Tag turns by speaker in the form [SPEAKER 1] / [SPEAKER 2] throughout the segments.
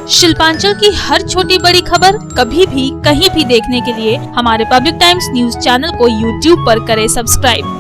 [SPEAKER 1] शिल्पांचल की हर छोटी बड़ी खबर कभी भी कहीं भी देखने के लिए हमारे पब्लिक टाइम्स न्यूज चैनल को यूट्यूब पर करें सब्सक्राइब।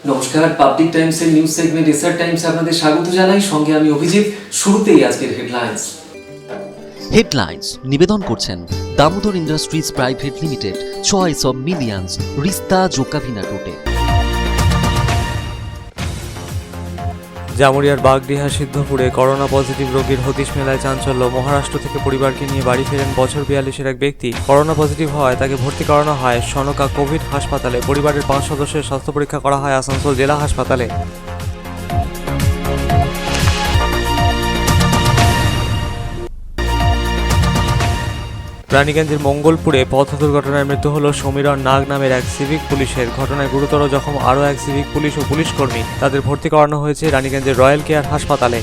[SPEAKER 2] নমস্কার, পাবলিক টাইমসের নিউজ সেগমেন্ট এসআর টাইমসে আপনাদের স্বাগত জানাই। সঙ্গে আমি অভিজিৎ। শুরুতেই আজকের
[SPEAKER 3] হেডলাইন্স নিবেদন করছেন Damodar Industries Private Limited, choice of millions, রিস্তা জোকাভিনা টোটে।
[SPEAKER 4] জামুরিয়ার বাগডিহা সিদ্ধপুরে করোনা পজিটিভ রোগীর হদিশ মেলায় চাঞ্চল্য। মহারাষ্ট্র থেকে পরিবারকে নিয়ে বাড়ি ফেরেন বছর 42-এর এক ব্যক্তি। করোনা পজিটিভ হওয়ায় তাকে ভর্তি করানো হয় সনকা কোভিড হাসপাতালে। পরিবারের 5 সদস্যের স্বাস্থ্য পরীক্ষা করা হয় আসানসোল জেলা হাসপাতালে। রানীগঞ্জের মঙ্গলপুরে পথ দুর্ঘটনায় মৃত্যু হল সমীরণ নাগ নামের এক সিভিক পুলিশের। ঘটনায় গুরুতর জখম আরও এক সিভিক পুলিশ ও পুলিশ কর্মী। তাদের ভর্তি করানো হয়েছে রানীগঞ্জের রয়্যাল কেয়ার হাসপাতালে।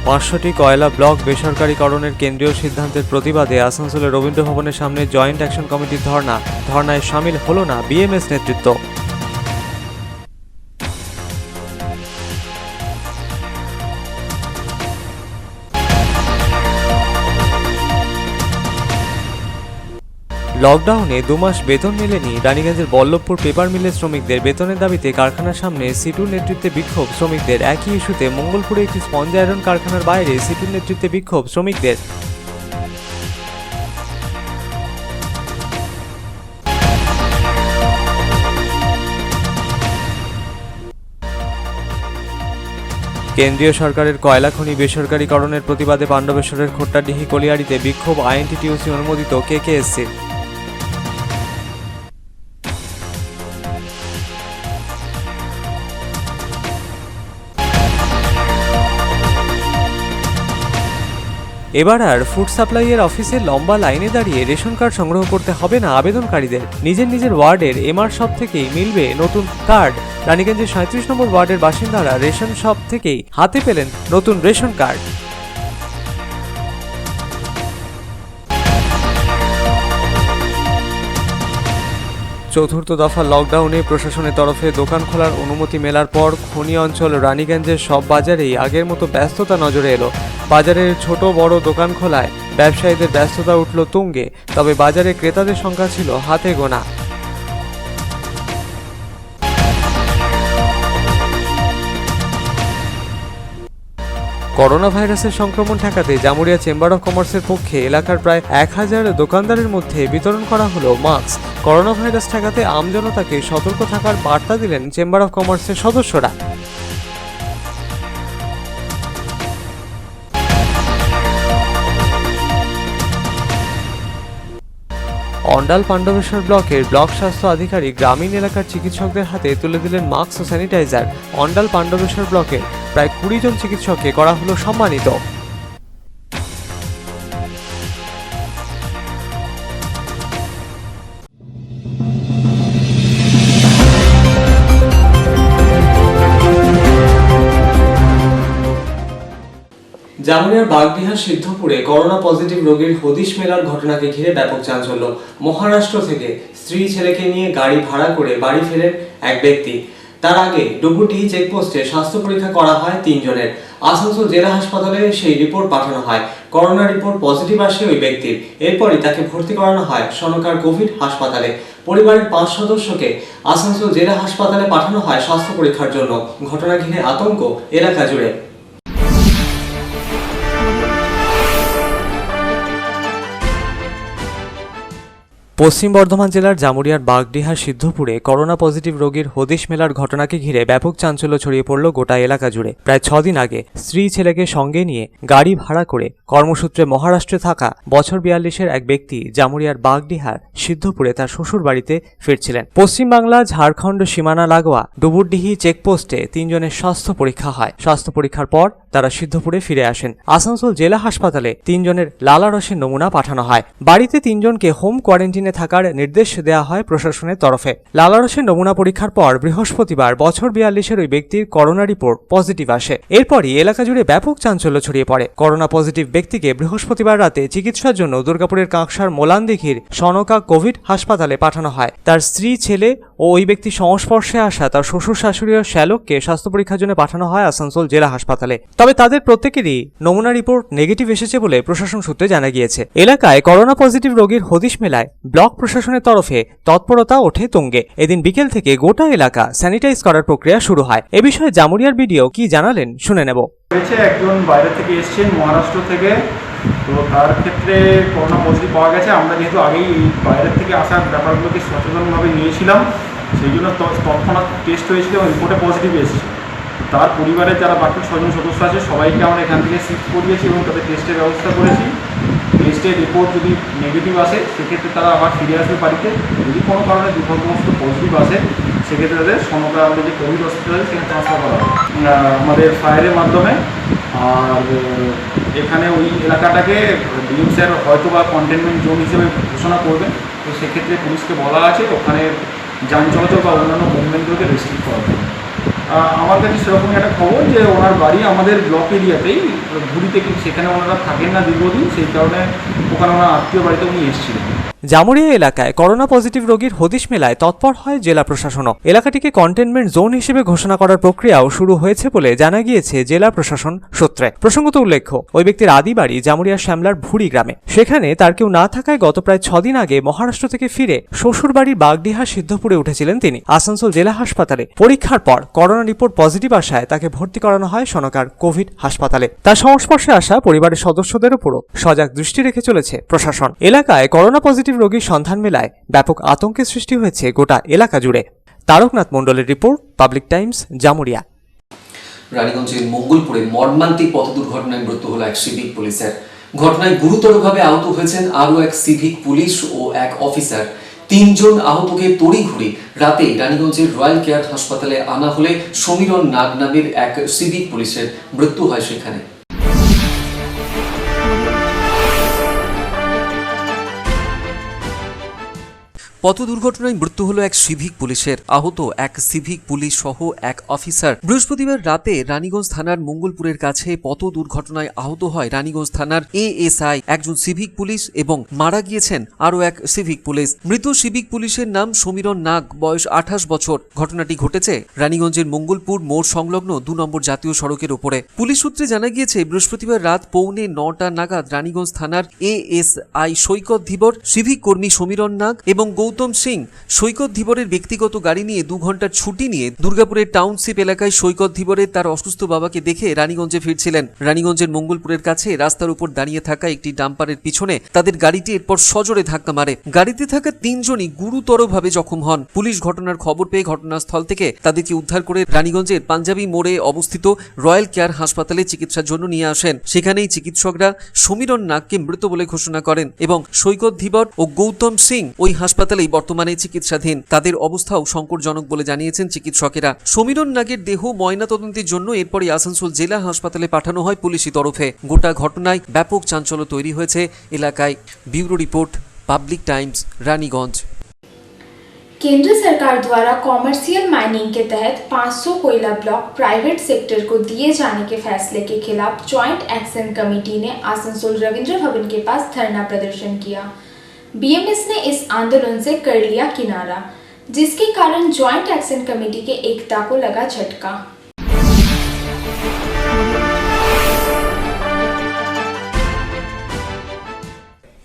[SPEAKER 4] পাঁচশোটি কয়লা ব্লক বেসরকারীকরণের কেন্দ্রীয় সিদ্ধান্তের প্রতিবাদে আসানসোলের রবীন্দ্র ভবনের সামনে জয়েন্ট অ্যাকশন কমিটির ধর্নায় সামিল হল না বিএমএস নেতৃত্ব। লকডাউনে 2 মাস বেতন মেলেনি। রানীগঞ্জের বল্লভপুর পেপার মিলের শ্রমিকদের বেতনের দাবিতে কারখানার সামনে সিটুর নেতৃত্বে বিক্ষোভ শ্রমিকদের। একই ইস্যুতে মঙ্গলপুরে একটি স্পঞ্জ আয়রন কারখানার বাইরে সিটুর নেতৃত্বে বিক্ষোভ শ্রমিকদের। কেন্দ্রীয় সরকারের কয়লা খনি বেসরকারীকরণের প্রতিবাদে পাণ্ডবেশ্বরের খোট্টাডিহি কলিয়াড়িতে বিক্ষোভ আইএনটিটিউসি অনুমোদিত কেকেএসসি। এবার আর ফুড সাপ্লাইয়ের অফিসে লম্বা লাইনে দাঁড়িয়ে রেশন কার্ড সংগ্রহ করতে হবে না আবেদনকারীদের। নিজের ওয়ার্ডের এমআর শপ থেকেই মিলবে নতুন কার্ড। রানীগঞ্জের 37 নম্বর ওয়ার্ডের বাসিন্দারা রেশন শপ থেকেই হাতে পেলেন নতুন রেশন কার্ড। চতুর্থ দফা লকডাউনে প্রশাসনের তরফে দোকান খোলার অনুমতি মেলার পর খনি অঞ্চল রানীগঞ্জের সব বাজারেই আগের মতো ব্যস্ততা নজরে এলো। বাজারের ছোট বড় দোকান খোলায় ব্যবসায়ীদের ব্যস্ততা উঠল তুঙ্গে। তবে বাজারে ক্রেতাদের সংখ্যা ছিল হাতে গোনা। করোনা ভাইরাসের সংক্রমণ ঠেকাতে জামুরিয়া চেম্বার অফ কমার্সের পক্ষে এলাকার প্রায় 1000 দোকানদারের মধ্যে বিতরণ করা হলো মাস্ক। করোনা ভাইরাস ঠেকাতে আমজনতাকে সতর্ক থাকার বার্তা দিলেন চেম্বার অফ কমার্সের সদস্যরা। অন্ডাল পাণ্ডবেশ্বর ব্লকের ব্লক স্বাস্থ্য আধিকারিক গ্রামীণ এলাকার চিকিৎসকদের হাতে তুলে দিলেন মাস্ক ও স্যানিটাইজার। অন্ডাল পাণ্ডবেশ্বর ব্লকের প্রায় 20 জন চিকিৎসককে করা হলো সম্মানিত।
[SPEAKER 2] জামুরিয়ার বাগডিহা সিদ্ধপুরে করোনা পজিটিভ রোগীর হদিশ মেলার ঘটনাকে ঘিরে ব্যাপক চাঞ্চল্য। মহারাষ্ট্র থেকে স্ত্রী ছেলেকে নিয়ে গাড়ি ভাড়া করে বাড়ি ফেরেন এক ব্যক্তি। তার আগে ডুবুটি চেকপোস্টে স্বাস্থ্য পরীক্ষা করা হয় 3 জনের। আসানসোল জেলা হাসপাতালে সেই রিপোর্ট পাঠানো হয়। করোনা রিপোর্ট পজিটিভ আসে ওই ব্যক্তির। এরপরই তাকে ভর্তি করানো হয় সনকার কোভিড হাসপাতালে। পরিবারের 5 সদস্যকে আসানসোল জেলা হাসপাতালে পাঠানো হয় স্বাস্থ্য পরীক্ষার জন্য। ঘটনা ঘিরে আতঙ্ক এলাকা জুড়ে।
[SPEAKER 4] পশ্চিম বর্ধমান জেলার জামুরিয়ার বাগডিহার সিদ্ধপুরে করোনা পজিটিভ রোগীর হদিশ মেলার ঘটনাকে ঘিরে ব্যাপক চাঞ্চল্য ছড়িয়ে পড়ল গোটা এলাকা জুড়ে। প্রায় 6 দিন আগে স্ত্রী ছেলেকে সঙ্গে নিয়ে গাড়ি ভাড়া করে কর্মসূত্রে মহারাষ্ট্রে থাকা বছর 42-এর এক ব্যক্তি জামুরিয়ার বাগডিহার সিদ্ধপুরে তার শ্বশুর বাড়িতে ফিরছিলেন। পশ্চিমবাংলা ঝাড়খণ্ড সীমানা লাগোয়া ডুবুরডিহি চেকপোস্টে 3 জনের স্বাস্থ্য পরীক্ষা হয়। স্বাস্থ্য পরীক্ষার পর তারা সিদ্ধপুরে ফিরে আসেন। আসানসোল জেলা হাসপাতালে 3 জনের লালারসের নমুনা পাঠানো হয়। বাড়িতে 3 জনকে হোম কোয়ারেন্টাইনে থাকার নির্দেশ দেওয়া হয় প্রশাসনের তরফে। লালারসের নমুনা পরীক্ষার পর বৃহস্পতিবার বছর 42-এর ওই ব্যক্তির করোনা রিপোর্ট পজিটিভ আসে। এরপরই এলাকা জুড়ে ব্যাপক চাঞ্চল্য ছড়িয়ে পড়ে। করোনা পজিটিভ ব্যক্তিকে বৃহস্পতিবার রাতে চিকিৎসার জন্য দুর্গাপুরের কাঁকসার মোলানদিঘির সনকা কোভিড হাসপাতালে পাঠানো হয়। তার স্ত্রী, ছেলে ও ওই ব্যক্তির সংস্পর্শে আসা তার শ্বশুর শাশুড়ি ও শ্যালককে স্বাস্থ্য পরীক্ষার জন্য পাঠানো হয় আসানসোল জেলা হাসপাতালে। তবে তাদের প্রত্যেকেরই নমুনা রিপোর্ট নেগেটিভ এসেছে বলে প্রশাসন সূত্রে জানা গিয়েছে। এলাকায় করোনা পজিটিভ রোগীর হদিশ মেলায় ব্লক প্রশাসনের তরফে তৎপরতা ওঠে তুঙ্গে। এদিন বিকেল থেকে গোটা এলাকা স্যানিটাইজ করার প্রক্রিয়া শুরু হয়। এ বিষয়ে জামুরিয়ার বিডিও কি জানালেন শুনে নেব।
[SPEAKER 5] একজন বাইরে থেকে এসেছেন মহারাষ্ট্র থেকে, তো তার ক্ষেত্রে করোনা পজিটিভ পাওয়া গেছে। আমরা যেহেতু আগেই বাইরের থেকে আসার ব্যাপারগুলোকে সচেতনভাবে নিয়েছিলাম, সেই জন্য তৎক্ষণাৎ টেস্ট হয়েছিল এবং রিপোর্টে পজিটিভ এসেছে। তার পরিবারের যারা বাকি 6 জন সদস্য আছে সবাইকে আমরা এখান থেকে শিফট করিয়েছি এবং তাদের টেস্টের ব্যবস্থা করেছি। টেস্টের রিপোর্ট যদি নেগেটিভ আসে সেক্ষেত্রে তারা আবার ফিরে আসবে বাড়িতে। যদি কোনো কারণে দুর্ভাগ্যবশত পজিটিভ আসে সেক্ষেত্রে তাদের সমগ্র আমাদের যে কোভিড হসপিটাল আছে সেখানে ট্রান্সফার করা হবে আমাদের ফায়ারের মাধ্যমে। আর এখানে ওই এলাকাটাকে ডিএম স্যার হয়তো বা কন্টেনমেন্ট জোন হিসেবে ঘোষণা করবেন। তো সেক্ষেত্রে পুলিশকে বলা আছে ওখানে যান চলাচল বা অন্যান্য মুভমেন্টগুলোকে রেস্ট্রিক্ট করা হবে। আমার কাছে সেরকমই একটা খবর যে ওনার বাড়ি আমাদের ব্লক এরিয়াতেই ঘুরিতে, কিন্তু সেখানে ওনারা থাকেন না দীর্ঘদিন, সেই কারণে ওখানে ওনার আত্মীয় বাড়িতে উনি এসেছিলেন।
[SPEAKER 4] জামুরিয়া এলাকায় করোনা পজিটিভ রোগীর হদিশ মেলায় তৎপর হয় জেলা প্রশাসনও। এলাকাটিকে কন্টেনমেন্ট জোন হিসেবে ঘোষণা করার প্রক্রিয়াও শুরু হয়েছে বলে জানা গিয়েছে জেলা প্রশাসন সূত্রে। প্রসঙ্গত উল্লেখ্য, ওই ব্যক্তির আদি বাড়ি জামুরিয়ার শ্যামলার ভুড়ি গ্রামে। সেখানে তার কেউ না থাকায় গত প্রায় 6 দিন আগে মহারাষ্ট্র থেকে ফিরে শ্বশুর বাড়ির বাগডিহা সিদ্ধপুরে উঠেছিলেন তিনি। আসানসোল জেলা হাসপাতালে পরীক্ষার পর করোনা রিপোর্ট পজিটিভ আসায় তাকে ভর্তি করানো হয় সনকার কোভিড হাসপাতালে। তার সংস্পর্শে আসা পরিবারের সদস্যদের উপরও সজাগ দৃষ্টি রেখে চলেছে প্রশাসন। এলাকায় করোনা পজিটিভ রোগীর সন্ধান মেলায় ব্যাপক আতঙ্কের সৃষ্টি হয়েছে গোটা এলাকা জুড়ে। তারকনাথ মণ্ডলের রিপোর্ট, পাবলিক টাইমস, জামুরিয়া।
[SPEAKER 3] রানীগঞ্জের মঙ্গলপুরে মর্মান্তিক পথ দুর্ঘটনায় মৃত্যু হল এক সিভিক পুলিশের। ঘটনায় গুরুতরভাবে আহত হয়েছেন আরও এক সিভিক পুলিশ ও এক অফিসার। 3 জন আহতকে তড়িঘড়ি রাতে রানীগঞ্জের রয়্যাল কেয়ার হাসপাতালে আনা হলে সমীরণ নাগ নামের এক সিভিক পুলিশের মৃত্যু হয় সেখানে। পথ দুর্ঘটনায় মৃত্যু হলো এক সিভিক পুলিশের, আহত এক সিভিক পুলিশ সহ এক অফিসার। বৃহস্পতিবার রাতে রানীগঞ্জ থানার মঙ্গলপুরের কাছে পথ দুর্ঘটনায় আহত হয় রানীগঞ্জ থানার এএসআই, একজন সিভিক পুলিশ, এবং মারা গিয়েছেন আরও এক সিভিক পুলিশ। মৃত সিভিক পুলিশের নাম সমীরণ নাগ, বয়স 28 বছর। ঘটনাটি ঘটেছে রানীগঞ্জের মঙ্গলপুর মোড় সংলগ্ন 2 নম্বর জাতীয় সড়কের উপরে। পুলিশ সূত্রে জানা গিয়েছে বৃহস্পতিবার রাত 9:45 নাগাদ রানীগঞ্জ থানার এএসআই সৈকত ধীবর, সিভিক কর্মী সমীরণ নাগ এবং গৌতম সিং সৈকত ধীবরের ব্যক্তিগত গাড়ি নিয়ে 2 ঘন্টার ছুটি নিয়ে দুর্গাপুরের টাউনশিপ এলাকায় সৈকত ধীবরের তার অসুস্থ বাবাকে দেখে রানীগঞ্জে ফিরছিলেন। রানীগঞ্জের মঙ্গলপুরের কাছে রাস্তার উপর দাঁড়িয়ে থাকা একটি ডাম্পারের পিছনে তাদের গাড়িটি এরপর সজোরে ধাক্কা মারে। গাড়িতে থাকা 3 জনই গুরুতরভাবে জখম হন। পুলিশ ঘটনার খবর পেয়ে ঘটনাস্থল থেকে তাদেরকে উদ্ধার করে রানীগঞ্জের পাঞ্জাবি মোড়ে অবস্থিত রয়্যাল কেয়ার হাসপাতালে চিকিৎসার জন্য নিয়ে আসেন। সেখানেই চিকিৎসকরা সমীরণ নাগকে মৃত বলে ঘোষণা করেন এবং সৈকত ধীবর ও গৌতম সিং ওই হাসপাতালে বর্তমানে চিকিৎসাধীন। তাদের অবস্থাও সংকটজনক বলে জানিয়েছেন চিকিৎসকেরা। সমীরণ নাগের দেহ ময়নাতদন্তের জন্য এরপরই আসানসোল জেলা হাসপাতালে পাঠানো হয় পুলিশি তরফে। গোটা ঘটনায় ব্যাপক চাঞ্চল্য তৈরি হয়েছে এলাকায়। Bureau report, public Times, Raniganj.
[SPEAKER 6] केंद्र सरकार द्वारा कॉमर्शियल माइनिंग के तहत 500 कोयला ब्लॉक प्राइवेट सेक्टर को दिए जाने के फैसले के खिलाफ ज्वाइंट एक्शन कमेटी ने आसनसोल रविंद्र भवन के पास धरना प्रदर्शन किया। बीएमएस ने इस आंदोलन से कर लिया किनारा, जिसके कारण ज्वाइंट एक्शन कमेटी के एकता को लगा झटका।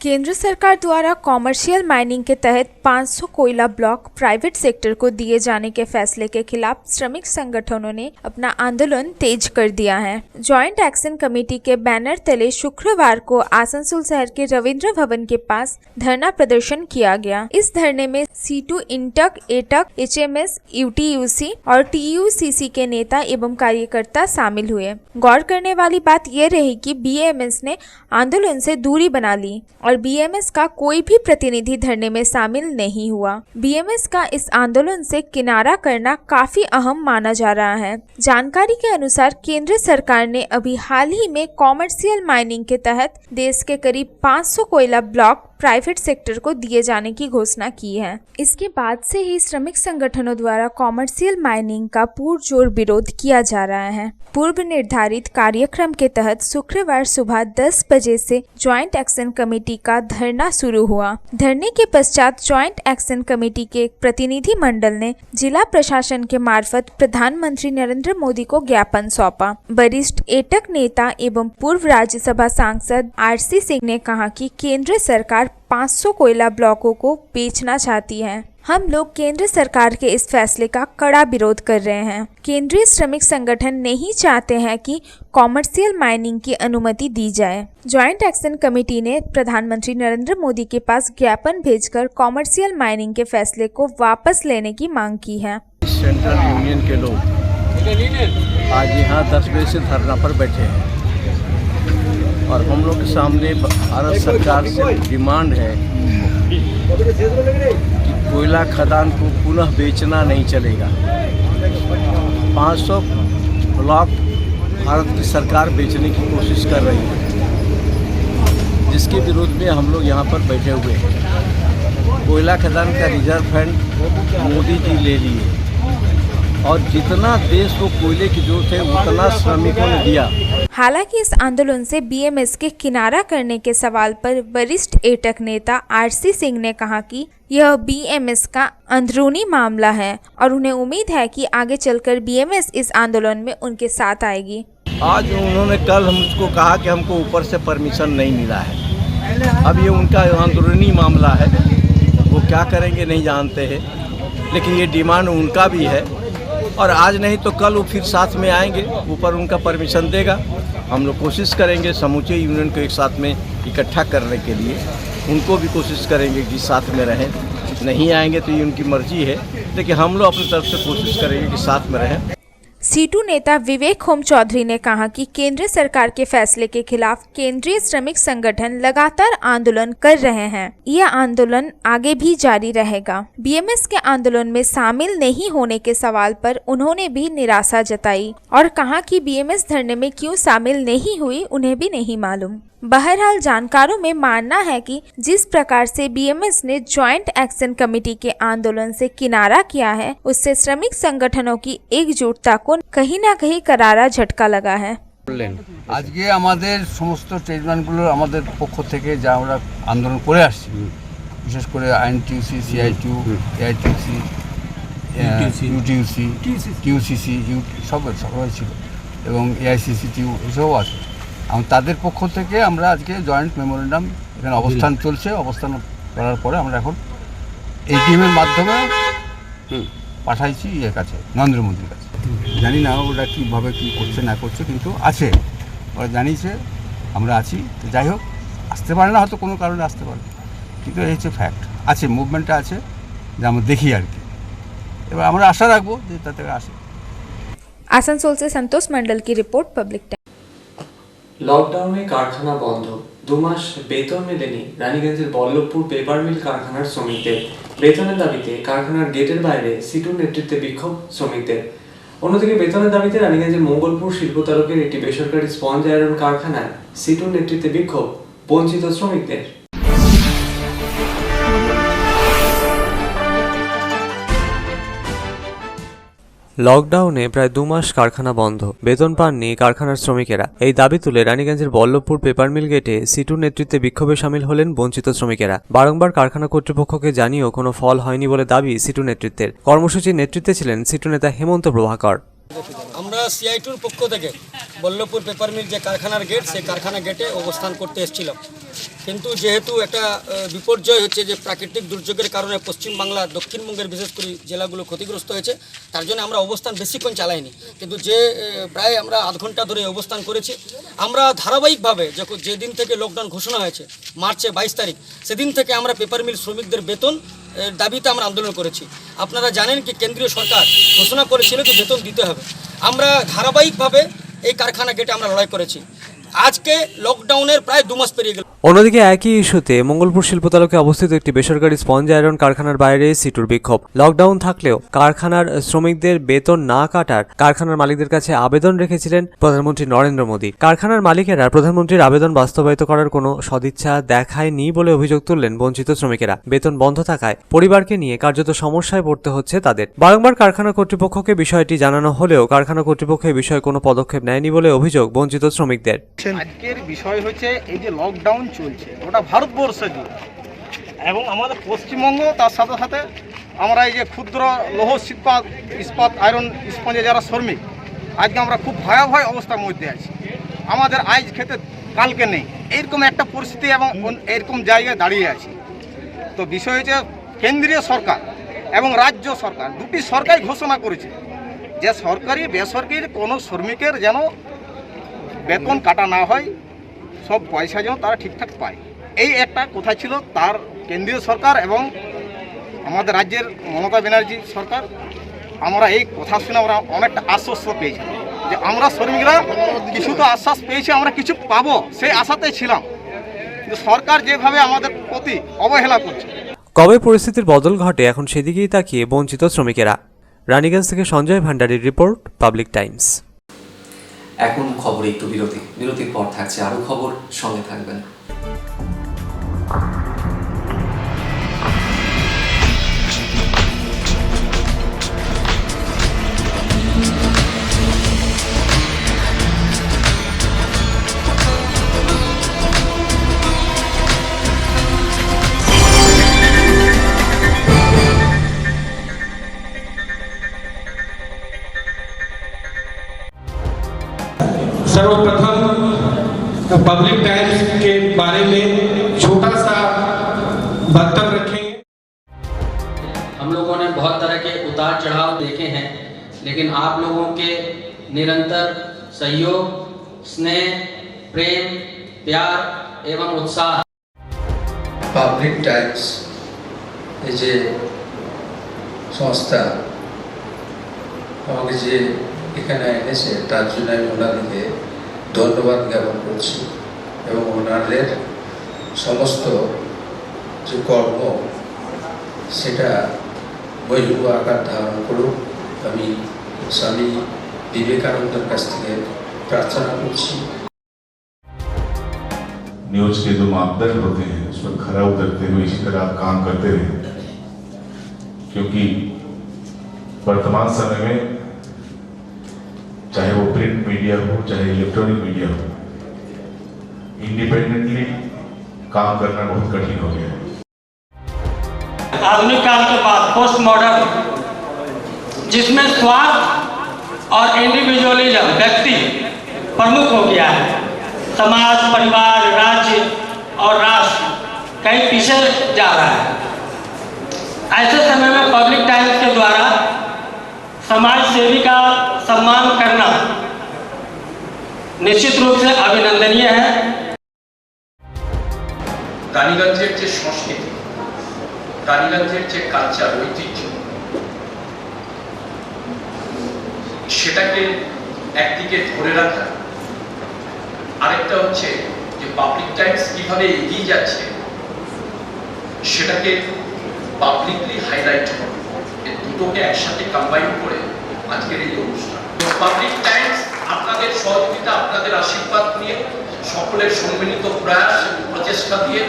[SPEAKER 6] केंद्र सरकार द्वारा कॉमर्शियल माइनिंग के तहत 500 कोयला ब्लॉक प्राइवेट सेक्टर को दिए जाने के फैसले के खिलाफ श्रमिक संगठनों ने अपना आंदोलन तेज कर दिया है। जॉइंट एक्शन कमेटी के बैनर तले शुक्रवार को आसनसोल शहर के रविंद्र भवन के पास धरना प्रदर्शन किया गया। इस धरने में C2 INTUC, AITUC, HMS, UTUC और TUCC के नेता एवं कार्यकर्ता शामिल हुए। गौर करने वाली बात यह रही कि BMS ने आंदोलन से दूरी बना ली और BMS का कोई भी प्रतिनिधि धरने में शामिल नहीं हुआ। BMS का इस आंदोलन से किनारा करना काफी अहम माना जा रहा है। जानकारी के अनुसार केंद्र सरकार ने अभी हाल ही में कॉमर्शियल माइनिंग के तहत देश के करीब 500 कोयला ब्लॉक प्राइवेट सेक्टर को दिए जाने की घोषणा की है। इसके बाद से ही श्रमिक संगठनों द्वारा कॉमर्शियल माइनिंग का पुरजोर विरोध किया जा रहा है। पूर्व निर्धारित कार्यक्रम के तहत शुक्रवार सुबह 10 बजे से ज्वाइंट एक्शन कमेटी का धरना शुरू हुआ। धरने के पश्चात ज्वाइंट एक्शन कमेटी के एक प्रतिनिधि मंडल ने जिला प्रशासन के मार्फत प्रधानमंत्री नरेंद्र मोदी को ज्ञापन सौंपा। वरिष्ठ एटक नेता एवं पूर्व राज्यसभा सांसद RC सिंह ने कहा कि केंद्र सरकार 500 कोयला ब्लॉकों को बेचना चाहती है। हम लोग केंद्र सरकार के इस फैसले का कड़ा विरोध कर रहे हैं। केंद्रीय श्रमिक संगठन नहीं चाहते हैं कि कॉमर्शियल माइनिंग की अनुमति दी जाए। ज्वाइंट एक्शन कमेटी ने प्रधानमंत्री नरेंद्र मोदी के पास ज्ञापन भेजकर कॉमर्शियल माइनिंग के फैसले को वापस लेने की मांग की है।
[SPEAKER 7] सेंट्रल यूनियन के लोग आज यहाँ 10 बजे से धरना पर बैठे हैं और हम लोग के सामने भारत सरकार से डिमांड है कि कोयला खदान को पुनः बेचना नहीं चलेगा। 500 ब्लॉक भारत की सरकार बेचने की कोशिश कर रही है, जिसके विरोध में हम लोग यहाँ पर बैठे हुए हैं। कोयला खदान का रिजर्व फंड मोदी जी ले लिए और जितना देश को कोयले की जरूरत है उतना श्रमिकों ने दिया।
[SPEAKER 6] हालांकि इस आंदोलन से BMS के किनारा करने के सवाल पर वरिष्ठ एटक नेता RC सिंह ने कहा कि यह BMS का अंदरूनी मामला है और उन्हें उम्मीद है कि आगे चलकर BMS इस आंदोलन में उनके साथ आएगी।
[SPEAKER 7] आज उन्होंने कल हमको कहा कि हमको ऊपर से परमिशन नहीं मिला है। अब ये उनका अंदरूनी मामला है, वो क्या करेंगे नहीं जानते हैं, लेकिन ये डिमांड उनका भी है और आज नहीं तो कल वो फिर साथ में आएंगे, ऊपर उनका परमिशन देगा। हम लोग कोशिश करेंगे समूचे यूनियन को एक साथ में इकट्ठा करने के लिए, उनको भी कोशिश करेंगे कि साथ में रहें। नहीं आएंगे तो ये उनकी मर्जी है, लेकिन हम लोग अपनी तरफ से कोशिश करेंगे कि साथ में रहें।
[SPEAKER 6] C2 नेता विवेक होम चौधरी ने कहा कि केंद्र सरकार के फैसले के खिलाफ केंद्रीय श्रमिक संगठन लगातार आंदोलन कर रहे हैं। यह आंदोलन आगे भी जारी रहेगा। BMS के आंदोलन में शामिल नहीं होने के सवाल पर उन्होंने भी निराशा जताई और कहा कि BMS धरने में क्यों शामिल नहीं हुई उन्हें भी नहीं मालूम। बहरहाल जानकारों में मानना है कि जिस प्रकार से BMS ने ज्वाइंट एक्शन कमेटी के आंदोलन से किनारा किया है, उससे श्रमिक संगठनों की एकजुटता को कहीं ना कहीं करारा झटका लगा है।
[SPEAKER 8] আজকে আমাদের সমস্ত ট্রেডম্যানগুলো আমাদের পক্ষ থেকে যা আমরা আন্দোলন করে আসছি, বিশেষ করে INTUC, CITU, AITUC, UTUC, TUCC সবাই ছিল এবং AICCTU এসবও আছে। তাদের পক্ষ থেকে আমরা আজকে জয়েন্ট মেমোরেন্ডাম এখানে অবস্থান চলছে। অবস্থান করার পরে আমরা এখন ATM এর মাধ্যমে পাঠাইছি এর কাছে, নরেন্দ্র মোদীর কাছে। জানি না ওরা কীভাবে কী করছে না করছে, কিন্তু আছে, ওরা জানিয়েছে আমরা আছি। তো যাই হোক, আসতে পারে না, হয়তো কোনো কারণে আসতে পারে, কিন্তু এই হচ্ছে ফ্যাক্ট। আছে, মুভমেন্টটা আছে, যা আমরা দেখি আর কি। এবার আমরা আশা রাখবো যে তাতে আসে।
[SPEAKER 6] आसनसोल से संतोष मंडल की रिपोर्ट, पब्लिक टाइम्स।
[SPEAKER 2] লকডাউনে কারখানা বন্ধ, 2 মাস বেতন মেলেনি রানীগঞ্জের বল্লভপুর পেপার মিল কারখানার শ্রমিকদের। বেতনের দাবিতে কারখানার গেটের বাইরে সিটুর নেতৃত্বে বিক্ষোভ শ্রমিকদের। অন্যদিকে বেতনের দাবিতে রানীগঞ্জের মঙ্গলপুর শিল্পতারকের একটি বেসরকারি স্পঞ্জ আয়রন কারখানায় সিটুর নেতৃত্বে বিক্ষোভ বঞ্চিত শ্রমিকদের।
[SPEAKER 4] লকডাউনে প্রায় 2 মাস কারখানা বন্ধ, বেতন পাননি কারখানার শ্রমিকেরা। এই দাবি তুলে রানীগঞ্জের বল্লভপুর পেপার মিল গেটে সিটুর নেতৃত্বে বিক্ষোভে সামিল হলেন বঞ্চিত শ্রমিকেরা। বারংবার কারখানা কর্তৃপক্ষকে জানিয়েও কোনো ফল হয়নি বলে দাবি সিটু নেতৃত্বের। কর্মসূচির নেতৃত্বে ছিলেন সিটু নেতা হেমন্ত প্রভাকর।
[SPEAKER 9] আমরা সিআইটির পক্ষ থেকে বল্লভপুর পেপার মিল যে কারখানার গেট, সেই কারখানা গেটে অবস্থান করতে এসেছিলাম, কিন্তু যেহেতু একটা বিপর্যয় হচ্ছে যে প্রাকৃতিক দুর্যোগের কারণে পশ্চিমবাংলা দক্ষিণবঙ্গের বিশেষ করে জেলাগুলো ক্ষতিগ্রস্ত হয়েছে, তার জন্য আমরা অবস্থান বেশিক্ষণ চালাইনি, কিন্তু যে প্রায় আমরা আধ ঘন্টা ধরে অবস্থান করেছি। আমরা ধারাবাহিকভাবে যখন যেদিন থেকে লকডাউন ঘোষণা হয়েছে মার্চে 22 তারিখ, সেদিন থেকে আমরা পেপার মিল শ্রমিকদের বেতন দাবিতে আমরা আন্দোলন করেছি। আপনারা জানেন কি কেন্দ্রীয় সরকার ঘোষণা করেছিল যে বেতন দিতে হবে। আমরা ধারাবাহিকভাবে এই কারখানা গেটে আমরা লড়াই করেছি। আজকে লকডাউনের প্রায় 2 মাস পেরিয়ে গেল।
[SPEAKER 4] অন্যদিকে একই ইস্যুতে মঙ্গলপুর শিল্পতালুকে অবস্থিত একটি বেসরকারি স্পঞ্জ আয়রন কারখানার বাইরে সিটুর বিক্ষোভ। লকডাউন থাকলেও কারখানার শ্রমিকদের বেতন না কাটার কারখানার মালিকদের কাছে আবেদন রেখেছিলেন প্রধানমন্ত্রী নরেন্দ্র মোদী। কারখানার মালিকেরা প্রধানমন্ত্রীর আবেদন বাস্তবায়িত করার কোনো সদিচ্ছা দেখায়নি বলে অভিযোগ তুললেন বঞ্চিত শ্রমিকেরা। বেতন বন্ধ থাকায় পরিবারকে নিয়ে কার্যত সমস্যায় পড়তে হচ্ছে তাদের। বারংবার কারখানা কর্তৃপক্ষকে বিষয়টি জানানো হলেও কারখানা কর্তৃপক্ষ এই বিষয়ে কোনো পদক্ষেপ নেয়নি বলে অভিযোগ বঞ্চিত শ্রমিকদের।
[SPEAKER 5] আজকের বিষয় হচ্ছে এই যে লকডাউন চলছে ওটা ভারতবর্ষে জুড়ে এবং আমাদের পশ্চিমবঙ্গ, তার সাথে সাথে আমরা এই যে ক্ষুদ্র লৌহ ইস্পাত আয়রন স্পঞ্জে যারা শ্রমিক, আজকে আমরা খুব ভয়াবহ অবস্থার মধ্যে আছি। আমাদের আজ খেতে কালকে নেই, এইরকম একটা পরিস্থিতি এবং এরকম জায়গায় দাঁড়িয়ে আছি। তো বিষয় হচ্ছে কেন্দ্রীয় সরকার এবং রাজ্য সরকার দুটি সরকারই ঘোষণা করেছে যে সরকারি বেসরকারি কোনো শ্রমিকের যেন বেতন কাটা না হয়, সব পয়সা যেন তারা ঠিকঠাক পায়। এই একটা কথা ছিল তার কেন্দ্রীয় সরকার এবং আমাদের রাজ্যের মমতা ব্যানার্জি সরকার। আমরা এই কথা শুনে আমরা অনেকটা আশ্বস্ত পেয়েছি যে আমরা শ্রমিকরা কিছু তো আশ্বাস পেয়েছি, আমরা কিছু পাবো সেই আশাতেই ছিলাম, কিন্তু সরকার যেভাবে আমাদের প্রতি অবহেলা করছে।
[SPEAKER 4] কবে পরিস্থিতির বদল ঘটে এখন সেদিকেই তাকিয়ে বঞ্চিত শ্রমিকেরা। রানীগঞ্জ থেকে সঞ্জয় ভান্ডারীর রিপোর্ট, পাবলিক টাইমস।
[SPEAKER 3] এখন খবরে একটু বিরতির পর থাকছে আরো খবর, সঙ্গে থাকবেন।
[SPEAKER 10] सर्वप्रथम पब्लिक टाइम्स के बारे में छोटा सा वक्तव्य रखेंगे।
[SPEAKER 11] हम लोगों ने बहुत तरह के उतार चढ़ाव देखे हैं, लेकिन आप लोगों के निरंतर सहयोग, स्नेह, प्रेम, प्यार एवं उत्साह
[SPEAKER 12] পাবলিক টাইমস এই যে সংস্থা আমাকে যে এখানে এনেছে তার জন্য আমি ওনাদেরকে ধন্যবাদ জ্ঞাপন করছি এবং ওনাদের সমস্ত যে কর্ম সেটা বৈভব আকার ধারণ করুক আমি স্বামী বিবেকানন্দের কাছ থেকে प्रार्थना করছি।
[SPEAKER 13] न्यूज के जो मापदंड होते हैं उस पर खरा उतरते हुए इसी तरह आप काम करते रहे, क्योंकि वर्तमान समय में चाहे वो प्रिंट मीडिया हो चाहे इलेक्ट्रॉनिक मीडिया हो, इंडिपेंडेंटली काम करना बहुत कठिन हो गया है।
[SPEAKER 11] आधुनिक काल के बाद पोस्ट मॉडर्न, जिसमें स्वार्थ और इंडिविजुअलिज्म व्यक्ति प्रमुख हो गया है, समाज, परिवार, राज्य और राष्ट्र कहीं पीछे जा रहा है। ऐसे समय में पब्लिक टाइम्स के द्वारा समाज सेवी का सम्मान करना निश्चित रूप से अभिनंदनीय है।
[SPEAKER 14] রানীগঞ্জের যে সংস্কৃতি, রানীগঞ্জের যে কালচার, ঐতিহ্য, সেটাকে একদিকে ধরে রাখা, আরেকটা হচ্ছে যে পাবলিক টাইমস কিভাবে এগিয়ে যাচ্ছে সেটাকে পাবলিকলি হাইলাইট করা, এই দুটোকে একসাথে কম্বাইন করে আজকের এই অনুষ্ঠান। পাবলিক টাইমস আপনাদের সহযোগিতা, আপনাদের আশীর্বাদ নিয়ে, সকলের সম্মিলিত প্রয়াস প্রচেষ্টা দিয়ে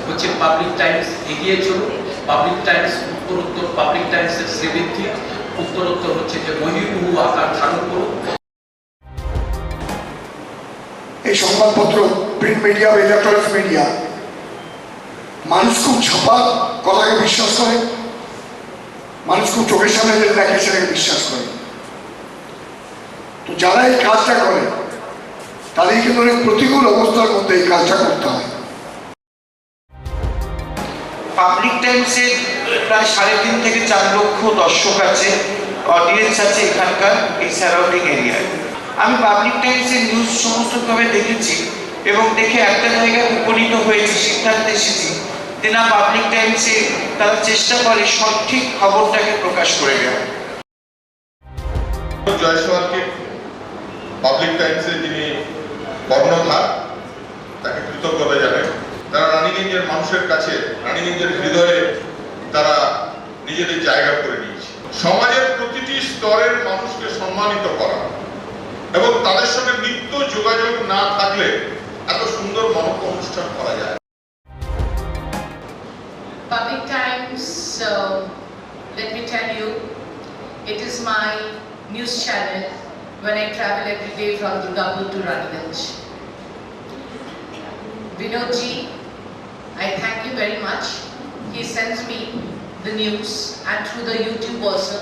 [SPEAKER 14] হচ্ছে পাবলিক টাইমস এগিয়ে চলুন। পাবলিক টাইমস উত্তরোত্তর, পাবলিক টাইমসের শ্রীবৃদ্ধি উত্তরোত্তর হচ্ছে যে বহির্মুখ আকার ধারণ করুন।
[SPEAKER 15] এই সংবাদপত্র, প্রিন্ট মিডিয়া বা ইলেকট্রনিক মিডিয়া, মানুষ খুব ছাপা কথাকে বিশ্বাস করে, মানুষ খুব চোখের সামনে যেটা দেখে সেটাকে বিশ্বাস করে। যারা এই কাজটা করে তাদের কিন্তু অনেক প্রতিকূল অবস্থার মধ্যে এই কাজটা করতে হয়।
[SPEAKER 16] পাবলিক টাইমসের প্রায় 3.5 থেকে 4 লক্ষ দর্শক আছে, অডিয়েন্স আছে এখানকার এই সারাউন্ডিং এরিয়ায়। আমি পাবলিক টাইমসের নিউজ সমস্তভাবে দেখেছি এবং দেখে একটা জায়গায় উপনীত হয়েছি, সিদ্ধান্তে এসেছি যে না, পাবলিক টাইমসে তারা চেষ্টা করে সঠিক খবরটাকে প্রকাশ করে দেওয়া।
[SPEAKER 17] জয়সওয়ালকে পাবলিক টাইমসে যিনি কর্ণধার, তাকে কৃতজ্ঞতা জানাই। তারা রানীগঞ্জের মানুষের কাছে, রানীগঞ্জের হৃদয়ে তারা নিজেদের জায়গা করে নিয়েছে। সমাজের প্রতিটি স্তরের মানুষকে সম্মানিত করা এবং তাদের সঙ্গে নিত্য যোগাযোগ না থাকলে এত সুন্দর মনজ্ঞ অনুষ্ঠান করা যায়।
[SPEAKER 18] Public Times, let me tell you, it is my news channel when I travel every day from Durgapur to Raniganj. Vinodji, I thank you very much. He sends me the news and through the YouTube also,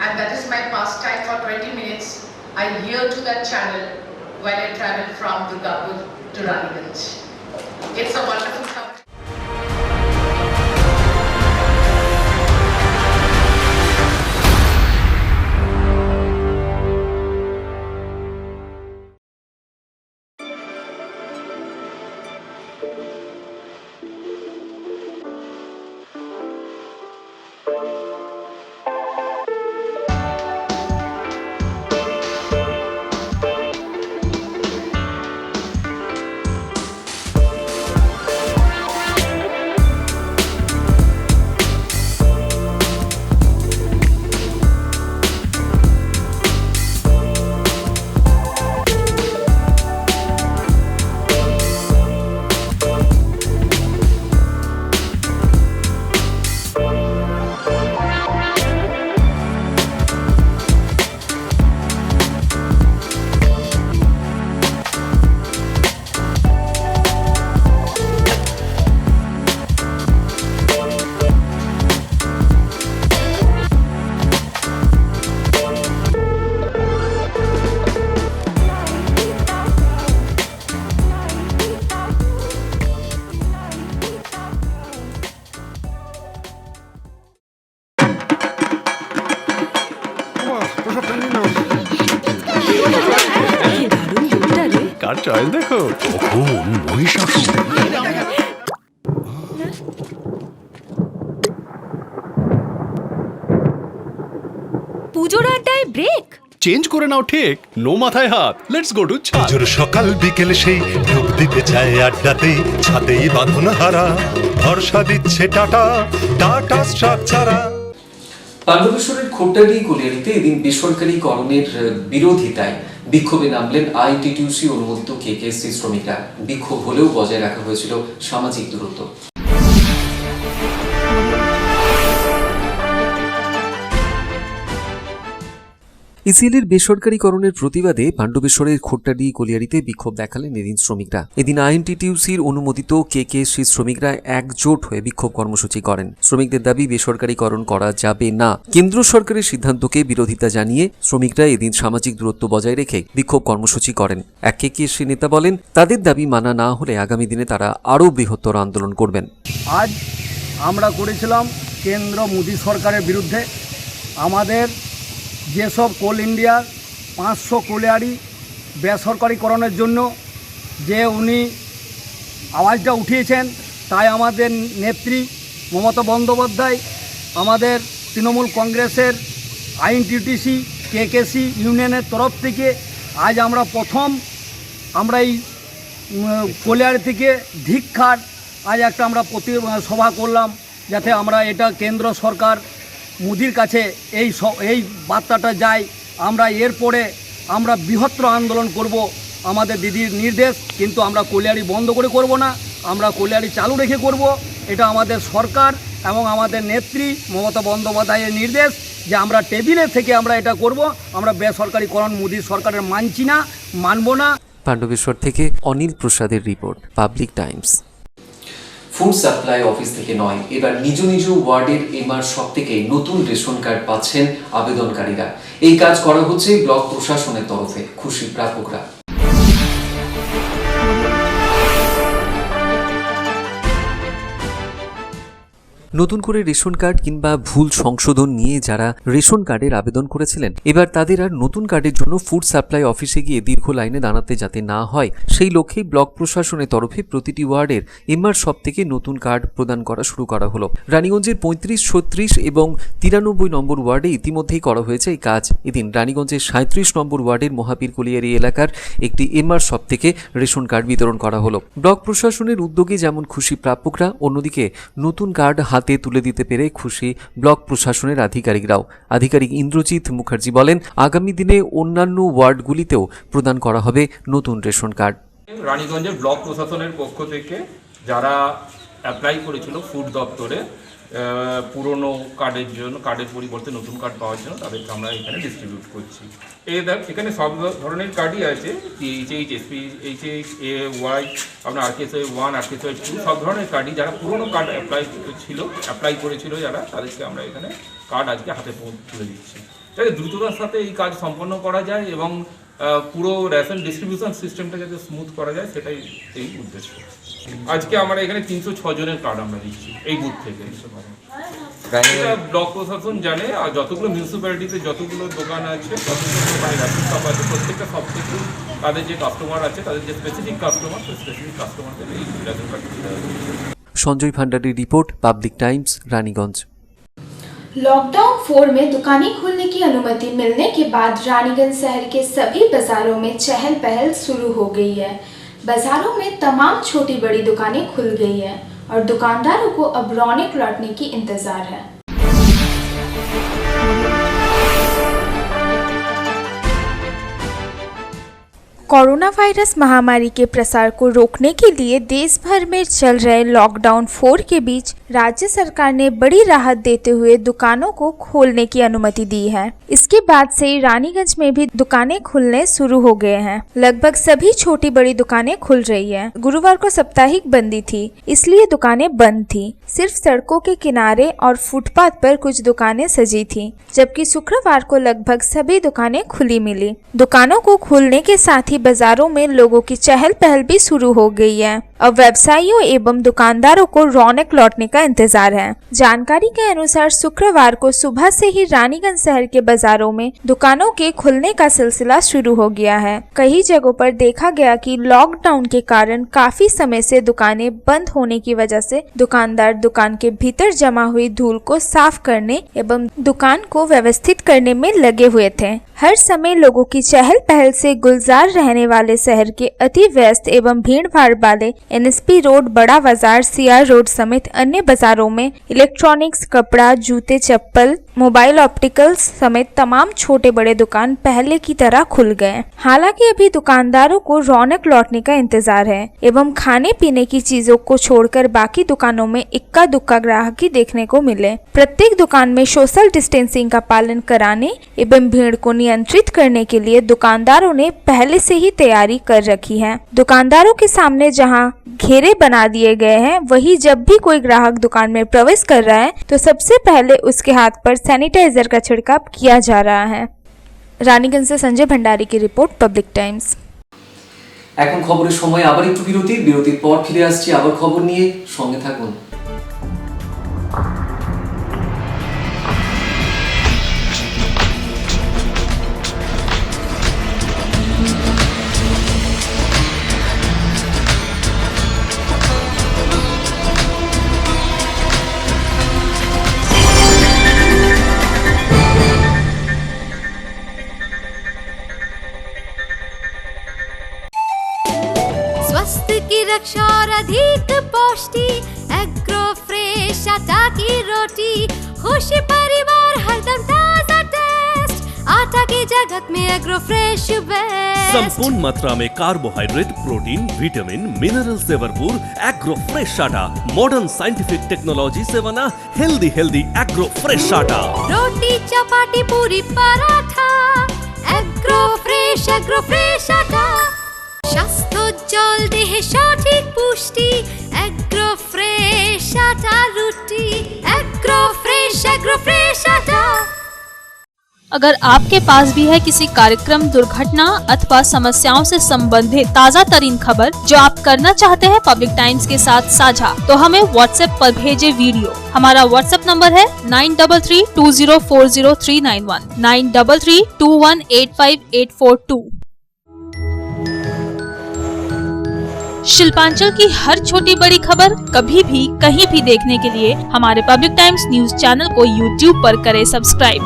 [SPEAKER 18] and that is my pastime for 20 minutes. I hear to that channel while I travel from Durgapur to Raniganj. It's a wonderful company.
[SPEAKER 19] Car choice দেখো, কখন মহিষাসুর।
[SPEAKER 20] পুজোর আড্ডায় break
[SPEAKER 19] change করে নাও ঠিক, no মাথায় হাত। Let's go to ছাদ।
[SPEAKER 21] পুজোর সকাল বিকেল সেই ডুব দিতে চায় আড্ডাতে, ছাদেই বাঁধন হারা ভরসা দিচ্ছে টাটা, টাটা স্ট্রাকচারা।
[SPEAKER 3] পাণ্ডবেশ্বরের খোট্টাডি কলিয়ারিতে এদিন বেসরকারীকরণের বিরোধিতায় বিক্ষোভে নামলেন আইটিটিউসি অনুমোদিত কেকেএসসি শ্রমিকরা। বিক্ষোভ হলেও বজায় রাখা হয়েছিল সামাজিক দূরত্ব। ইসিএলের বেসরকারীকরণের প্রতিবাদে পাণ্ডবেশ্বরের খোট্টাডি কলিয়ারিতে বিক্ষোভ দেখালেন এদিন শ্রমিকরা। এদিন আইএনটিটিউসির অনুমোদিত কেকেএসসি শ্রমিকরা একজোট হয়ে বিক্ষোভ কর্মসূচি করেন। শ্রমিকদের দাবি বেসরকারীকরণ করা যাবে না। কেন্দ্র সরকারের সিদ্ধান্তকে বিরোধিতা জানিয়ে শ্রমিকরা এদিন সামাজিক দূরত্ব বজায় রেখে বিক্ষোভ কর্মসূচি করেন। এক কেকেএসসি নেতা বলেন, তাদের দাবি মানা না হলে আগামী দিনে তারা আরও বৃহত্তর আন্দোলন করবেন।
[SPEAKER 22] আজ আমরা করেছিলাম কেন্দ্র মোদী সরকারের বিরুদ্ধে। আমাদের যেসব কোল ইন্ডিয়ার 500 কোলিয়ারি বেসরকারিকরণের জন্য যে উনি আওয়াজটা উঠিয়েছেন, তাই আমাদের নেত্রী মমতা বন্দ্যোপাধ্যায়, আমাদের তৃণমূল কংগ্রেসের আইএনটিটিউসি কেকেএসসি ইউনিয়নের তরফ থেকে আজ আমরা প্রথম আমরা এই কোলিয়ারি থেকে ধিক্ষার আজ একটা আমরা সভা করলাম, যাতে আমরা এটা কেন্দ্র সরকার মোদির কাছে এই বার্তাটা যায়। আমরা এরপরে আমরা বৃহত্তর আন্দোলন করব, আমাদের দিদির নির্দেশ, কিন্তু আমরা কোলিয়ারি বন্ধ করে করব না, আমরা কোলিয়ারি চালু রেখে করব। এটা আমাদের সরকার এবং আমাদের নেত্রী মমতা বন্দ্যোপাধ্যায়ের নির্দেশ যে আমরা টেবিলে থেকে আমরা এটা করব। আমরা বেসরকারিকরণ মোদির সরকারের মানছি না, মানব না।
[SPEAKER 3] পাণ্ডবেশ্বর থেকে অনিল প্রসাদের report, public Times. Food supply office থেকে নয়, এবার নিজ নিজ ওয়ার্ডের এমআর শপ থেকে নতুন রেশন কার্ড পাচ্ছেন আবেদনকারীরা। এই কাজ করা হচ্ছে ব্লক প্রশাসনের তরফে, খুশি প্রাপকরা। নতুন করে রেশন কার্ড কিংবা ভুল সংশোধন নিয়ে যারা রেশন কার্ডের আবেদন করেছিলেন, এবার তাদের আর নতুন কার্ডের জন্য ফুড সাপ্লাই অফিসে গিয়ে দীর্ঘ লাইনে দাঁড়াতে যাতে না হয়, সেই লক্ষ্যেই ব্লক প্রশাসনের তরফে প্রতিটি ওয়ার্ডের এমআর শপ থেকে নতুন কার্ড প্রদান করা শুরু করা হলো। রানীগঞ্জের 35, 36 এবং 93 নম্বর ওয়ার্ডে ইতিমধ্যেই করা হয়েছে এই কাজ। এদিন রানীগঞ্জের 37 নম্বর ওয়ার্ডের মহাপীর কলিয়ারি এলাকার একটি এমআর শপ থেকে রেশন কার্ড বিতরণ করা হলো। ব্লক প্রশাসনের উদ্যোগে যেমন খুশি প্রাপকরা, অন্যদিকে নতুন কার্ড হাতে তুলে দিতে পেরে খুশি ব্লক প্রশাসনের আধিকারিকরাও। আধিকারিক ইন্দ্রজিৎ মুখার্জি বলেন, আগামী দিনে অন্যান্য ওয়ার্ডগুলিতেও প্রদান করা হবে নতুন রেশন কার্ড।
[SPEAKER 1] রানীগঞ্জের ব্লক প্রশাসনের পক্ষ থেকে যারা অ্যাপ্লাই করেছিল ফুড দপ্তরে পুরনো কার্ডের জন্য, কার্ডের পরিবর্তে নতুন কার্ড পাওয়ার জন্য, তাদেরকে আমরা এখানে ডিস্ট্রিবিউট করছি। এখানে সব ধরনের কার্ডই আছে, এইচএইচ, এসপি, এইচএইচ, ওয়াই, আপনার আরকেএসওয়াই 1, আরকেএসওয়াই 2, সব ধরনের কার্ডই যারা পুরনো কার্ড অ্যাপ্লাই করেছিল যারা, তাদেরকে আমরা এখানে কার্ড আজকে হাতে তুলে দিচ্ছি, যাতে দ্রুততার সাথে এই কাজ সম্পন্ন করা যায় এবং পুরো রেশন ডিস্ট্রিবিউশন সিস্টেমটা যাতে স্মুথ করা যায়, সেটাই এই উদ্দেশ্য। আজকে আমরা এখানে 306 জনের কার্ড আমরা দিচ্ছি এই বুথ থেকে। ব্লক প্রশাসন জানে, আর যতগুলো মিউনিসিপ্যালিটিতে যতগুলো দোকান আছে, যতগুলো রেশন শপ আছে, প্রত্যেকটা সব থেকে তাদের যে কাস্টমার আছে, তাদের যে স্পেসিফিক কাস্টমার, সেই স্পেসিফিক কাস্টমারদের এই রেশন কার্ড দিতে হবে।
[SPEAKER 3] সঞ্জয় ভান্ডারীর report, Public Times, Raniganj.
[SPEAKER 6] Lockdown 4 में दुकानें खुलने की अनुमति मिलने के बाद रानीगंज शहर के सभी बाजारों में चहल पहल शुरू हो गई है। बाजारों में तमाम छोटी बड़ी दुकानें खुल गई है और दुकानदारों को अब रौनक लौटने की इंतजार है। कोरोना वायरस महामारी के प्रसार को रोकने के लिए देश भर में चल रहे लॉकडाउन 4 के बीच राज्य सरकार ने बड़ी राहत देते हुए दुकानों को खोलने की अनुमति दी है। इसके बाद से रानीगंज में भी दुकानें खुलने शुरू हो गए हैं। लगभग सभी छोटी बड़ी दुकानें खुल रही है। गुरुवार को साप्ताहिक बंदी थी, इसलिए दुकानें बंद थी। सिर्फ सड़कों के किनारे और फुटपाथ पर कुछ दुकानें सजी थी, जबकि शुक्रवार को लगभग सभी दुकानें खुली मिली। दुकानों को खुलने के साथ ही बाजारों में लोगों की चहल पहल भी शुरू हो गई है। अब व्यवसायियों एवं दुकानदारों को रौनक लौटने का इंतजार है। जानकारी के अनुसार शुक्रवार को सुबह से ही रानीगंज शहर के बाजारों में दुकानों के खुलने का सिलसिला शुरू हो गया है। कई जगहों पर देखा गया कि लॉकडाउन के कारण काफी समय से दुकानें बंद होने की वजह से दुकानदार दुकान के भीतर जमा हुई धूल को साफ करने एवं दुकान को व्यवस्थित करने में लगे हुए थे। हर समय लोगों की चहल पहल से गुलजार रहने वाले शहर के अति व्यस्त एवं भीड़ भाड़ वाले एनएसपी रोड, बड़ा बाजार, सीआर रोड समेत अन्य बाजारों में इलेक्ट्रॉनिक्स, कपड़ा, जूते, चप्पल, मोबाइल, ऑप्टिकल्स समेत तमाम छोटे बड़े दुकान पहले की तरह खुल गए। हालांकि अभी दुकानदारों को रौनक लौटने का इंतजार है एवं खाने पीने की चीजों को छोड़कर बाकी दुकानों में इक्का दुक्का ग्राहक ही देखने को मिले। प्रत्येक दुकान में सोशल डिस्टेंसिंग का पालन कराने एवं भीड़ को नियंत्रित करने के लिए दुकानदारों ने पहले से ही तैयारी कर रखी है। दुकानदारों के सामने जहां घेरे बना दिए गए हैं, वहीं जब भी कोई ग्राहक दुकान में प्रवेश कर रहा है तो सबसे पहले उसके हाथ पर सैनिटाइजर का छिड़काव किया जा रहा है। रानीगंज से संजय भंडारी की रिपोर्ट, पब्लिक टाइम्स।
[SPEAKER 3] এখন খবরের সময় আবার একটু বিরতির পর ফিরে আসছি আবার খবর নিয়ে, সঙ্গে থাকুন।
[SPEAKER 20] स्वास्थ्य की रक्षा और अधिक पौष्टि, एग्रो फ्रेश आटा की रोटी, खुशी परिवार हरदम ताजा टेस्ट, आटा की जगत में एग्रो फ्रेश बेस्ट।
[SPEAKER 19] संपूर्ण मात्रा में कार्बोहाइड्रेट, प्रोटीन, विटामिन, मिनरल से भरपूर एग्रो फ्रेश आटा, मॉडर्न साइंटिफिक टेक्नोलॉजी से बना हेल्दी एग्रो फ्रेश आटा।
[SPEAKER 20] रोटी, चपाती, पूरी, पराठा, एग्रो फ्रेश आटा। স্বাস্থ্যোজ্জ্বল দেহে সঠিক পুষ্টি, एग्रो फ्रेश आटा रोटी, एग्रो फ्रेश आटा।
[SPEAKER 7] अगर आपके पास भी है किसी कार्यक्रम, दुर्घटना अथवा समस्याओं से संबंधित ताज़ा तरीन खबर जो आप करना चाहते हैं पब्लिक टाइम्स के साथ साझा, तो हमें व्हाट्सएप पर भेजे वीडियो। हमारा व्हाट्सएप नंबर है 9332040391, 9332185842। शिल्पांचल की हर छोटी बड़ी खबर कभी भी कहीं भी देखने के लिए हमारे पब्लिक टाइम्स न्यूज चैनल को यूट्यूब पर करें सब्सक्राइब।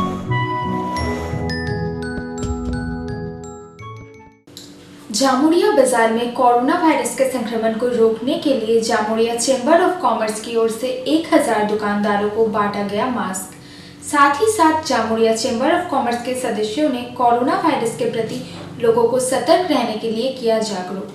[SPEAKER 6] जामुड़िया बाजार में कोरोना वायरस के संक्रमण को रोकने के लिए जामुड़िया चेंबर ऑफ कॉमर्स की ओर से 1000 दुकानदारों को बांटा गया मास्क। साथ ही साथ जामुड़िया चेंबर ऑफ कॉमर्स के सदस्यों ने कोरोना वायरस के प्रति लोगों को सतर्क रहने के लिए किया जागरूक।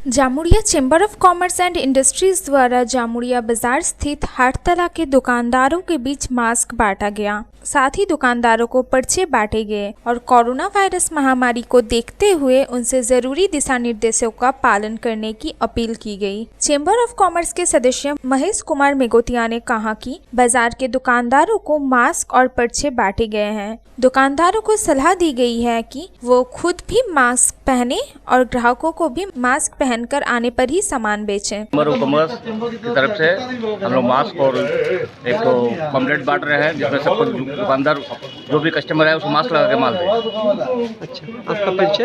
[SPEAKER 6] Jamuria chamber of commerce and industries द्वारा जामुड़िया बाजार स्थित हाटतला के दुकानदारों के बीच मास्क बांटा गया। साथ ही दुकानदारों को पर्चे बांटे गए और कोरोना वायरस महामारी को देखते हुए उनसे जरूरी दिशा निर्देशों का पालन करने की अपील की गई। चेंबर ऑफ कॉमर्स के सदस्य महेश कुमार मेगोतिया ने कहा कि बाजार के दुकानदारों को मास्क और पर्चे बांटे गए हैं। दुकानदारों को सलाह दी गई है कि वो खुद भी मास्क पहने और ग्राहकों को भी मास्क पहनकर आने पर ही सामान बेचें।
[SPEAKER 8] चेंबर ऑफ कॉमर्स की तरफ से हम लोग मास्क और एक तो पम्पलेट बांट रहे हैं जिसमें सबको दुकानदार जो भी कस्टमर है उसको मास्क लगा के माल दे।
[SPEAKER 23] अच्छा, आपका परिचय?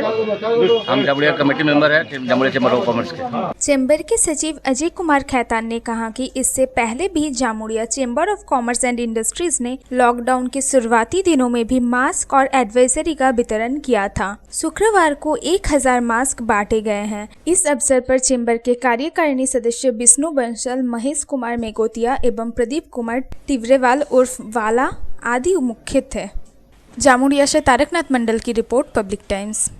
[SPEAKER 8] हम जामुड़िया कमेटी मेंबर है जामुड़िया चेंबर ऑफ कॉमर्स के।
[SPEAKER 6] चेंबर के सचिव अजय कुमार खैतान ने कहा कि इससे पहले भी Jamuria chamber of commerce and industries ने लॉकडाउन के शुरुआती दिनों में भी मास्क और एडवाइजरी का वितरण किया था। शुक्रवार को 1000 मास्क बांटे गए हैं। इस अवसर पर चेंबर के कार्यकारिणी सदस्य विष्णु बंसल, महेश कुमार मेगोतिया एवं प्रदीप कुमार टिवरेवाल उर्फ वाला आदि मुख्य थे। जामुड़िया से तारकनाथ मंडल की रिपोर्ट, पब्लिक टाइम्स।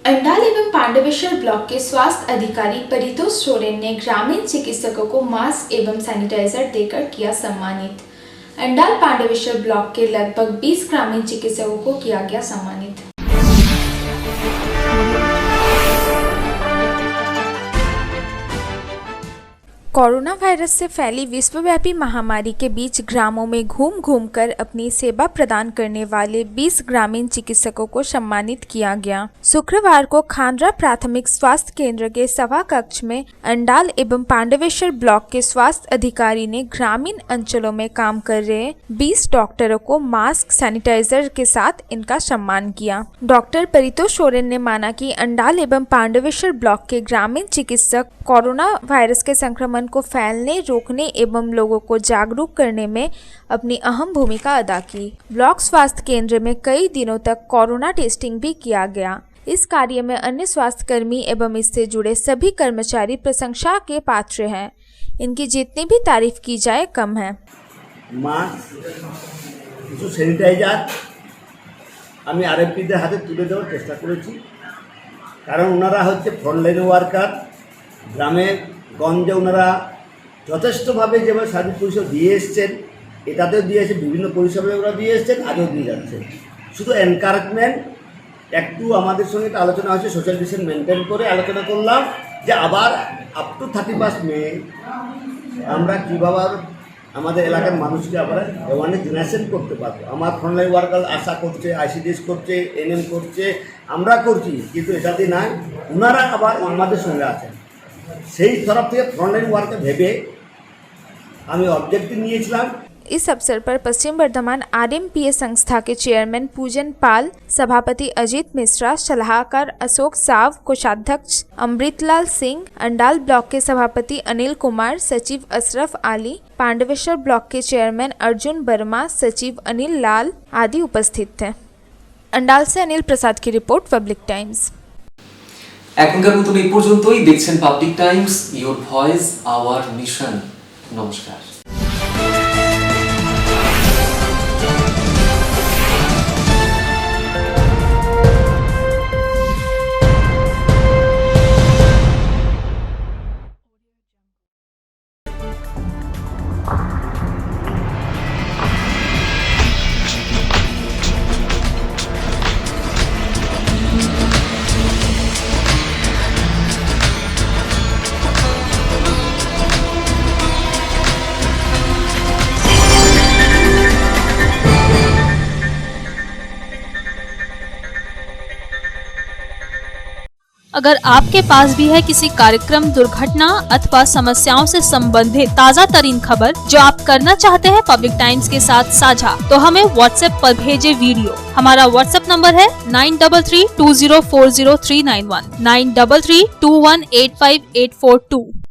[SPEAKER 6] अंडाल एवं पांडवेश्वर ब्लॉक के स्वास्थ्य अधिकारी परितोष सोरेन ने ग्रामीण चिकित्सकों को मास्क एवं सैनिटाइजर देकर किया सम्मानित। अंडाल पांडवेश्वर ब्लॉक के लगभग 20 ग्रामीण चिकित्सकों को किया गया सम्मानित। कोरोना वायरस से फैली विश्वव्यापी महामारी के बीच ग्रामों में घूम घूम कर अपनी सेवा प्रदान करने वाले 20 ग्रामीण चिकित्सकों को सम्मानित किया गया। शुक्रवार को खांडरा प्राथमिक स्वास्थ्य केंद्र के सभा कक्ष में अंडाल एवं पांडवेश्वर ब्लॉक के स्वास्थ्य अधिकारी ने ग्रामीण अंचलों में काम कर रहे 20 डॉक्टरों को मास्क, सैनिटाइजर के साथ इनका सम्मान किया। डॉक्टर परितोष सोरेन ने माना कि अंडाल एवं पांडवेश्वर ब्लॉक के ग्रामीण चिकित्सक कोरोना वायरस के संक्रमण को फैलने, रोकने एवं लोगों को जागरूक करने में अपनी अहम भूमिका अदा की। ब्लॉक स्वास्थ्य केंद्र में कई दिनों तक कोरोना टेस्टिंग भी किया गया। इस कार्य में अन्य स्वास्थ्य कर्मी एवं इससे जुड़े सभी कर्मचारी प्रशंसा के पात्र हैं। इनकी जितनी भी तारीफ की जाए कम है।
[SPEAKER 24] কিছু স্যানিটাইজার আমি আরএফপিদের হাতে তুলে দেওয়ার চেষ্টা করেছি, কারণ ওনারা হচ্ছে ফ্রন্টলাইন ওয়ার্কার। গ্রামে গঞ্জে ওনারা যথেষ্টভাবে যেভাবে সার্ভিস পরিষেবা দিয়ে এসছেন, এটাতেও দিয়ে এসে বিভিন্ন পরিষেবা ওরা দিয়ে এসছেন, আজও দিয়ে যাচ্ছেন। শুধু এনকারেজমেন্ট একটু আমাদের সঙ্গে একটা আলোচনা হয়েছে, সোশ্যাল ডিস্টেন্স মেনটেন করে আলোচনা করলাম যে আবার আপ টু 31 মে আমরা কীভাবে আমাদের এলাকার মানুষকে আবার অ্যাওয়ারনেস জেনারেশন করতে পারবো। আমার ফ্রন্টলাইন ওয়ার্কার আশা করছে, আইসিডিএস করছে, এনএম করছে, আমরা করছি, কিন্তু এটাতে নাই, ওনারা আবার আমাদের সঙ্গে আছেন। সেই তরফ থেকে ফ্রন্টলাইন ওয়ার্কার ভেবে আমি অবজেক্টিভ নিয়েছিলাম।
[SPEAKER 6] इस अवसर पर पश्चिम वर्धमान आरएमपीए संस्था के चेयरमैन पूजन पाल, सभापति अजीत मिश्रा, सलाहकार अशोक साव, कोषाध्यक्ष अमृतलाल सिंह, अंडाल ब्लॉक के सभापति अनिल कुमार, सचिव अशरफ आली, पांडवेश्वर ब्लॉक के चेयरमैन अर्जुन वर्मा, सचिव अनिल लाल आदि उपस्थित थे। अंडाल से अनिल प्रसाद की रिपोर्ट, पब्लिक टाइम्स।
[SPEAKER 2] এখনকার মতন এই পর্যন্তই। দেখছেন public Times, your voice hour mission. নমস্কার।
[SPEAKER 7] अगर आपके पास भी है किसी कार्यक्रम, दुर्घटना अथवा समस्याओं से संबंधित ताज़ा तरीन खबर जो आप करना चाहते हैं पब्लिक टाइम्स के साथ साझा, तो हमें व्हाट्सएप पर भेजे वीडियो। हमारा व्हाट्सएप नंबर है 9332040391 9332185842।